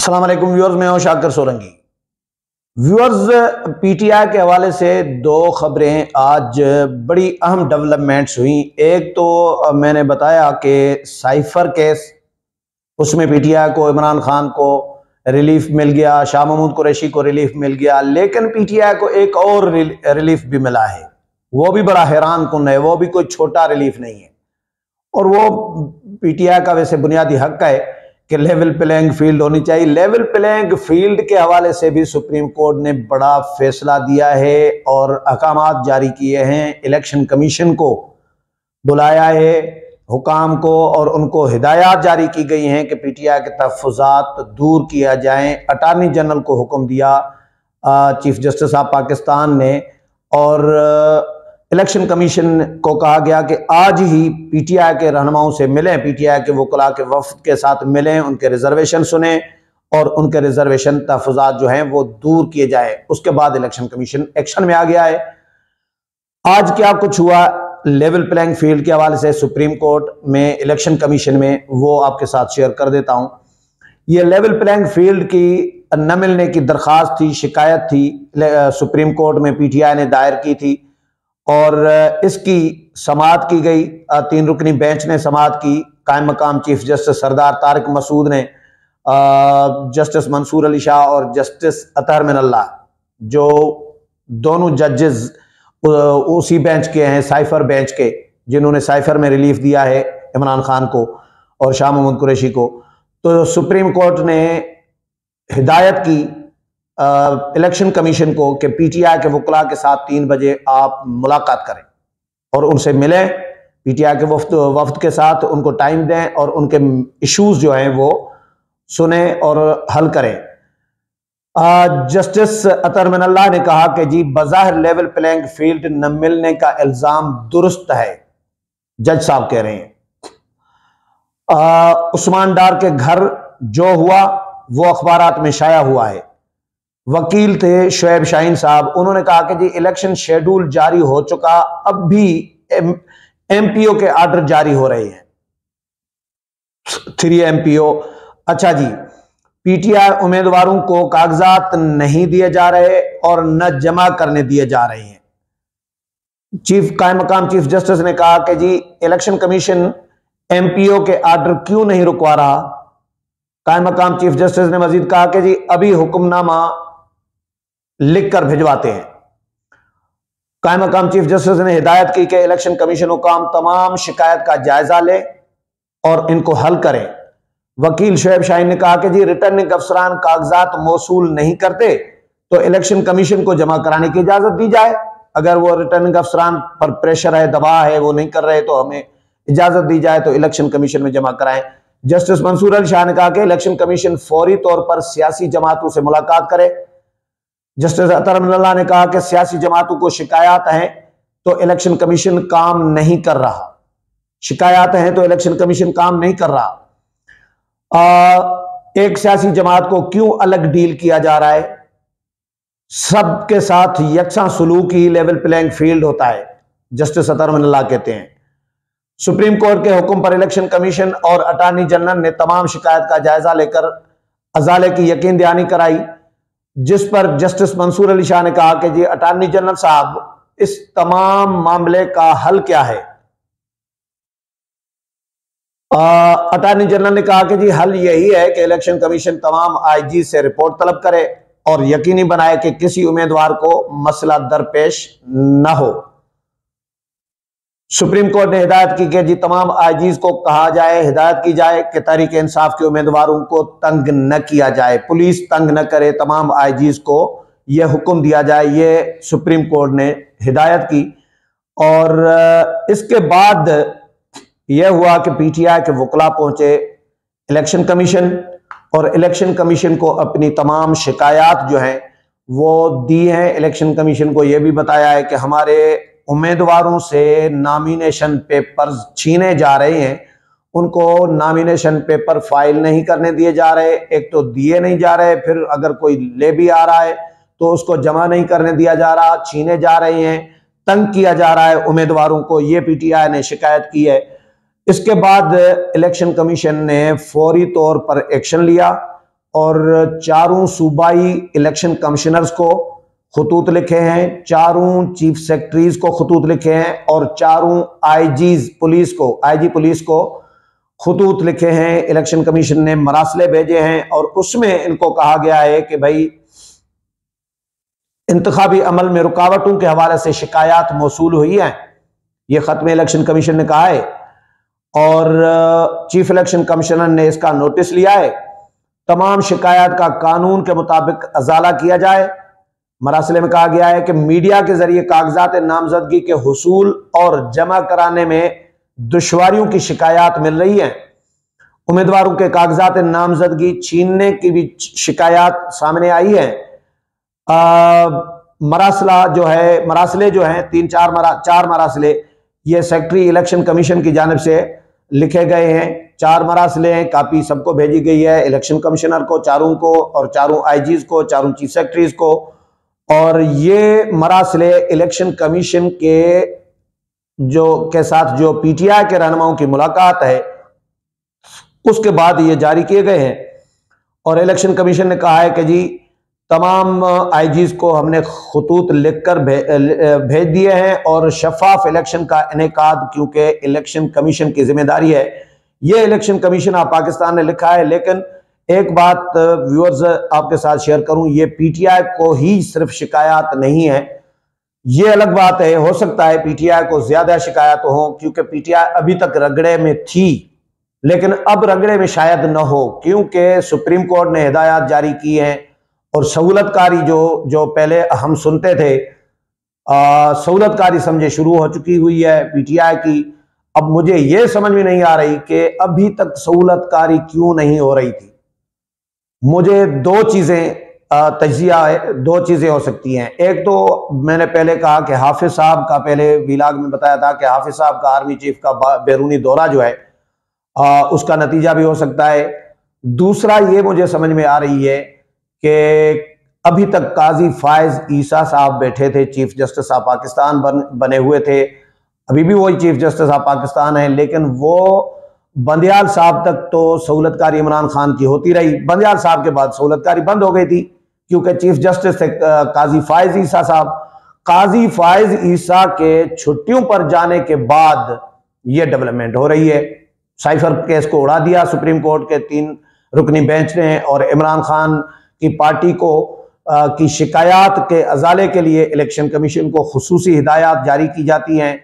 अस्सलाम वालेकुम व्यूअर्स, मैं हूं शाकिर सोलंकी। व्यूअर्स, पीटीआई के हवाले से दो खबरें आज बड़ी अहम डेवलपमेंट्स हुई। एक तो मैंने बताया कि साइफर केस, उसमें पीटीआई को इमरान खान को रिलीफ मिल गया, शाह महमूद कुरैशी को रिलीफ मिल गया, लेकिन पीटीआई को एक और रिलीफ भी मिला है। वो भी बड़ा हैरान कुन है, वो भी कोई छोटा रिलीफ नहीं है। और वो पीटीआई का वैसे बुनियादी हक है कि लेवल प्लेइंग फील्ड होनी चाहिए। लेवल प्लेइंग फील्ड के हवाले से भी सुप्रीम कोर्ट ने बड़ा फैसला दिया है और अहकामात जारी किए हैं। इलेक्शन कमीशन को बुलाया है, हुकाम को, और उनको हिदायत जारी की गई हैं कि पीटीआई के तहफ़्फ़ुज़ात दूर किया जाएं। अटार्नी जनरल को हुक्म दिया चीफ जस्टिस ऑफ पाकिस्तान ने, और इलेक्शन कमीशन को कहा गया कि आज ही पीटीआई के रहनुमाओं से मिलें, पीटीआई के वकला के वफ्द के साथ मिलें, उनके रिजर्वेशन सुने और उनके रिजर्वेशन तहफ़्फ़ुज़ात जो हैं वो दूर किए जाए। उसके बाद इलेक्शन कमीशन एक्शन में आ गया है। आज क्या कुछ हुआ लेवल प्लेइंग फील्ड के हवाले से सुप्रीम कोर्ट में, इलेक्शन कमीशन में, वो आपके साथ शेयर कर देता हूं। ये लेवल प्लेइंग फील्ड की न मिलने की दरख्वास्त थी, शिकायत थी, सुप्रीम कोर्ट में पीटीआई ने दायर की थी और इसकी समाअत की गई। 3 रुकनी बेंच ने समाअत की। कायम मकाम चीफ जस्टिस सरदार तारिक मसूद ने जस्टिस मंसूर अली शाह और जस्टिस अतहर मिनल्लाह, जो दोनों जजेस उसी बेंच के हैं, साइफर बेंच के, जिन्होंने साइफर में रिलीफ दिया है इमरान खान को और शाह महमूद कुरैशी को। तो सुप्रीम कोर्ट ने हिदायत की इलेक्शन कमीशन को कि पीटीआई के वकला के साथ 3 बजे आप मुलाकात करें और उनसे मिलें, पीटीआई के वफ्द के साथ उनको टाइम दें और उनके इश्यूज जो हैं वो सुने और हल करें। जस्टिस अतहर मिनल्लाह ने कहा कि जी बज़ाहिर लेवल प्लेइंग फील्ड न मिलने का इल्जाम दुरुस्त है। जज साहब कह रहे हैं उस्मान डार के घर जो हुआ वो अखबारात में शाया हुआ है। वकील थे शुएब शाहीन साहब, उन्होंने कहा कि जी इलेक्शन शेड्यूल जारी हो चुका, अब भी एमपीओ के आर्डर जारी हो रहे हैं, 3 एमपीओ। अच्छा जी, पीटीआई उम्मीदवारों को कागजात नहीं दिए जा रहे और न जमा करने दिए जा रहे हैं। कायम मकाम चीफ जस्टिस ने कहा कि जी इलेक्शन कमीशन एमपीओ के आर्डर क्यों नहीं रुकवा रहा। कायम मकाम चीफ जस्टिस ने मजीद कहा कि जी अभी हुक्मनामा लिखकर भिजवाते हैं। कायम मकाम चीफ जस्टिस ने हिदायत की कि इलेक्शन कमीशन हुकाम तमाम शिकायत का जायजा ले और इनको हल करें। वकील शुएब शाहीन ने कहा कि जी रिटर्निंग अफसरान कागजात मौसूल नहीं करते तो इलेक्शन कमीशन को जमा कराने की इजाजत दी जाए। अगर वो रिटर्निंग अफसरान पर प्रेशर है, दबाव है, वो नहीं कर रहे तो हमें इजाजत दी जाए तो इलेक्शन कमीशन में जमा कराएं। जस्टिस मंसूर अली शाह ने कहा कि इलेक्शन कमीशन फौरी तौर पर सियासी जमातों से मुलाकात करे। जस्टिस अतहर मिनल्लाह ने कहा कि सियासी जमातों को शिकायत हैं तो इलेक्शन कमीशन काम नहीं कर रहा, शिकायत हैं तो इलेक्शन कमीशन काम नहीं कर रहा। एक सियासी जमात को क्यों अलग डील किया जा रहा है? सबके साथ यकसा सलूक ही लेवल प्लेइंग फील्ड होता है, जस्टिस अतहर मिनल्लाह कहते हैं। सुप्रीम कोर्ट के हुक्म पर इलेक्शन कमीशन और अटार्नी जनरल ने तमाम शिकायत का जायजा लेकर अजाले की यकीन दहानी कराई, जिस पर जस्टिस मंसूर अली शाह ने कहा कि जी अटार्नी जनरल साहब, इस तमाम मामले का हल क्या है? अटार्नी जनरल ने कहा कि जी हल यही है कि इलेक्शन कमीशन तमाम आईजी से रिपोर्ट तलब करे और यकीनी बनाए कि किसी उम्मीदवार को मसला दरपेश न हो। सुप्रीम कोर्ट ने हिदायत की कि जी तमाम आईजीज को कहा जाए, हिदायत की जाए कि तहरीक इंसाफ के उम्मीदवारों को तंग न किया जाए, पुलिस तंग न करे, तमाम आईजीज को यह हुक्म दिया जाए। ये सुप्रीम कोर्ट ने हिदायत की। और इसके बाद यह हुआ कि पीटीआई के वकला पहुंचे इलेक्शन कमीशन और इलेक्शन कमीशन को अपनी तमाम शिकायत जो हैं वो दी हैं। इलेक्शन कमीशन को यह भी बताया है कि हमारे उम्मीदवारों से नॉमिनेशन पेपर्स छीने जा रहे हैं, उनको नॉमिनेशन पेपर फाइल नहीं करने दिए जा रहे। एक तो दिए नहीं जा रहे, फिर अगर कोई ले भी आ रहा है तो उसको जमा नहीं करने दिया जा रहा, छीने जा रहे हैं, तंग किया जा रहा है उम्मीदवारों को। ये पीटीआई ने शिकायत की है। इसके बाद इलेक्शन कमीशन ने फौरी तौर पर एक्शन लिया और चारों सूबाई इलेक्शन कमिश्नर्स को खतूत लिखे हैं, चारों चीफ सेक्रेटरीज को खतूत लिखे हैं और चारों आईजी पुलिस को खतूत लिखे हैं। इलेक्शन कमीशन ने मरासले भेजे हैं और उसमें इनको कहा गया है कि भाई इंतखाबी अमल में रुकावटों के हवाले से शिकायत मौसूल हुई है, यह खत में इलेक्शन कमीशन ने कहा है और चीफ इलेक्शन कमिश्नर ने इसका नोटिस लिया है। तमाम शिकायत का कानून के मुताबिक अजाला किया जाए। मरासले में कहा गया है कि मीडिया के जरिए कागजात नामजदगी के हुसूल और जमा कराने में दुश्वारियों की शिकायत मिल रही है। उम्मीदवारों के कागजात नामजदगी छीनने की भी शिकायत सामने आई है। मरासले जो हैं चार मरासले ये सेक्रेटरी इलेक्शन कमीशन की जानिब से लिखे गए हैं। 4 मरासले हैं, कापी सबको भेजी गई है, इलेक्शन कमिश्नर को, चारों को और चारों आईजीज को, चारों चीफ सेक्रेटरीज को। और ये मरासले इलेक्शन कमीशन के साथ जो पीटीआई के रहनुमाओं की मुलाकात है उसके बाद ये जारी किए गए हैं। और इलेक्शन कमीशन ने कहा है कि जी तमाम आईजीज को हमने खतूत लिखकर भेज दिए हैं और शफाफ इलेक्शन का इनेकाद क्योंकि इलेक्शन कमीशन की जिम्मेदारी है। ये इलेक्शन कमीशन ऑफ पाकिस्तान ने लिखा है। लेकिन एक बात व्यूअर्स आपके साथ शेयर करूं, ये पीटीआई को ही सिर्फ शिकायत नहीं है, ये अलग बात है। हो सकता है पीटीआई को ज्यादा शिकायत हो क्योंकि पीटीआई अभी तक रगड़े में थी, लेकिन अब रगड़े में शायद न हो क्योंकि सुप्रीम कोर्ट ने हिदायत जारी की है और सहूलतकारी जो पहले हम सुनते थे, सहूलतकारी समझे शुरू हो चुकी हुई है पीटीआई की। अब मुझे यह समझ में नहीं आ रही कि अभी तक सहूलतकारी क्यों नहीं हो रही थी। मुझे दो चीजें हो सकती हैं। एक तो मैंने पहले कहा कि हाफिज साहब का, पहले विलाग में बताया था कि हाफिज साहब का आर्मी चीफ का बैरूनी दौरा जो है उसका नतीजा भी हो सकता है। दूसरा ये मुझे समझ में आ रही है कि अभी तक काजी फायज ईसा साहब बैठे थे, चीफ जस्टिस ऑफ पाकिस्तान बने हुए थे, अभी भी वही चीफ जस्टिस ऑफ पाकिस्तान है, लेकिन वो बंदियाल साहब तक तो सहूलतकारी इमरान खान की होती रही। बंदियाल साहब के बाद सहूलतकारी बंद हो गई थी क्योंकि चीफ जस्टिस थे काजी फायज ईसा साहब। काजी फायज ईसा के छुट्टियों पर जाने के बाद ये डेवलपमेंट हो रही है। साइफर केस को उड़ा दिया सुप्रीम कोर्ट के 3 रुकनी बेंच ने और इमरान खान की पार्टी की शिकायत के अजाले के लिए इलेक्शन कमीशन को खुसूसी हिदायत जारी की जाती हैं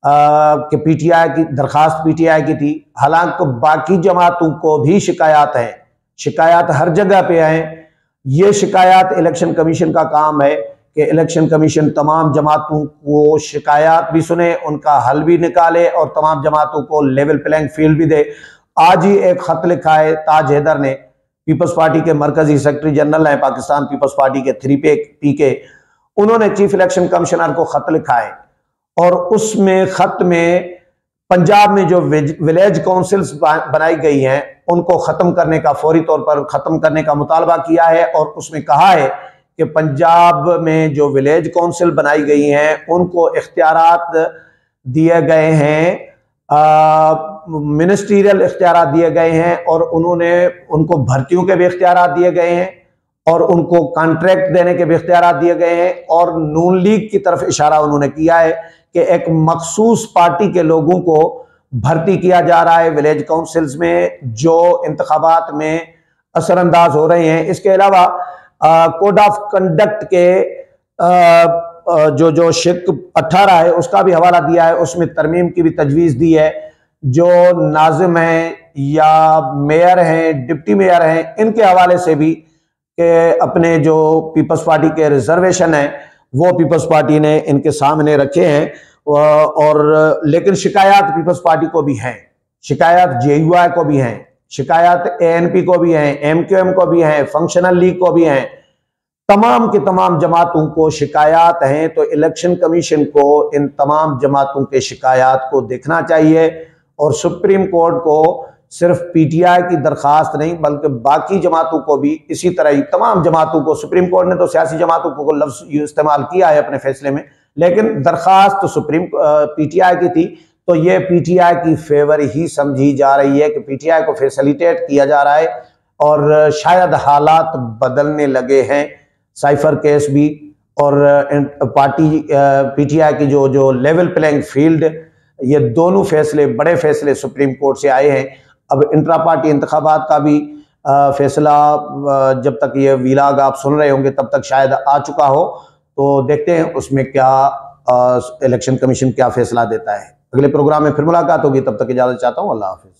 कि पीटीआई की दरखास्त पीटीआई की थी। हालांकि बाकी जमातों को भी शिकायत है, शिकायत हर जगह पे है। ये शिकायत इलेक्शन कमीशन का काम है कि इलेक्शन कमीशन तमाम जमातों को शिकायत भी सुने, उनका हल भी निकाले और तमाम जमातों को लेवल प्लेइंग फील्ड भी दे। आज ही एक खत लिखा है ताज हैदर ने, पीपल्स पार्टी के मरकजी सेक्रेटरी जनरल है पाकिस्तान पीपल्स पार्टी के 3P के, उन्होंने चीफ इलेक्शन कमिश्नर को खत लिखा है और उसमें खत में पंजाब में जो विलेज काउंसिल्स बनाई गई हैं उनको खत्म करने का, फौरी तौर पर खत्म करने का मुतालबा किया है। और उसमें कहा है कि पंजाब में जो विलेज काउंसिल बनाई गई हैं उनको इख्तियारात दिए गए हैं, मिनिस्ट्रियल इख्तियारात दिए गए हैं और उनको भर्तियों के भी इख्तियारात दिए गए हैं और उनको कॉन्ट्रैक्ट देने के भी इख्तियारात दिए गए हैं। और नून लीग की तरफ इशारा उन्होंने किया है कि एक मखसूस पार्टी के लोगों को भर्ती किया जा रहा है विलेज काउंसिल्स में जो इंतखाबात में असरअंदाज हो रहे हैं। इसके अलावा कोड ऑफ कंडक्ट के जो शिक 18 है उसका भी हवाला दिया है, उसमें तरमीम की भी तजवीज़ दी है। जो नाजिम हैं या मेयर हैं, डिप्टी मेयर हैं, इनके हवाले से भी कि अपने जो पीपल्स पार्टी के रिजर्वेशन हैं वो पीपल्स पार्टी ने इनके सामने रखे हैं। और लेकिन शिकायत पीपल्स पार्टी को भी हैं, शिकायत JUI को भी हैं, शिकायत ANP को भी हैं, MQM को भी हैं, फंक्शनल लीग को भी हैं, तमाम की तमाम जमातों को शिकायत हैं। तो इलेक्शन कमीशन को इन तमाम जमातों के शिकायत को देखना चाहिए और सुप्रीम कोर्ट को सिर्फ पीटीआई की दरखास्त नहीं बल्कि बाकी जमातों को भी इसी तरह ही, तमाम जमातों को, सुप्रीम कोर्ट ने तो सियासी जमातों को लफ्ज इस्तेमाल किया है अपने फैसले में, लेकिन दरखास्त तो पीटीआई की थी। तो ये पीटीआई की फेवर ही समझी जा रही है कि पीटीआई को फैसिलिटेट किया जा रहा है और शायद हालात बदलने लगे हैं। साइफर केस भी और पार्टी पीटीआई की जो लेवल प्लेइंग फील्ड, ये दोनों फैसले, बड़े फैसले सुप्रीम कोर्ट से आए हैं। अब इंट्रा पार्टी इंतखाबात का भी फैसला, जब तक ये वीलाग आप सुन रहे होंगे तब तक शायद आ चुका हो, तो देखते हैं उसमें क्या इलेक्शन कमीशन क्या फैसला देता है। अगले प्रोग्राम में फिर मुलाकात होगी, तब तक इजाजत चाहता हूँ। अल्लाह हाफिज।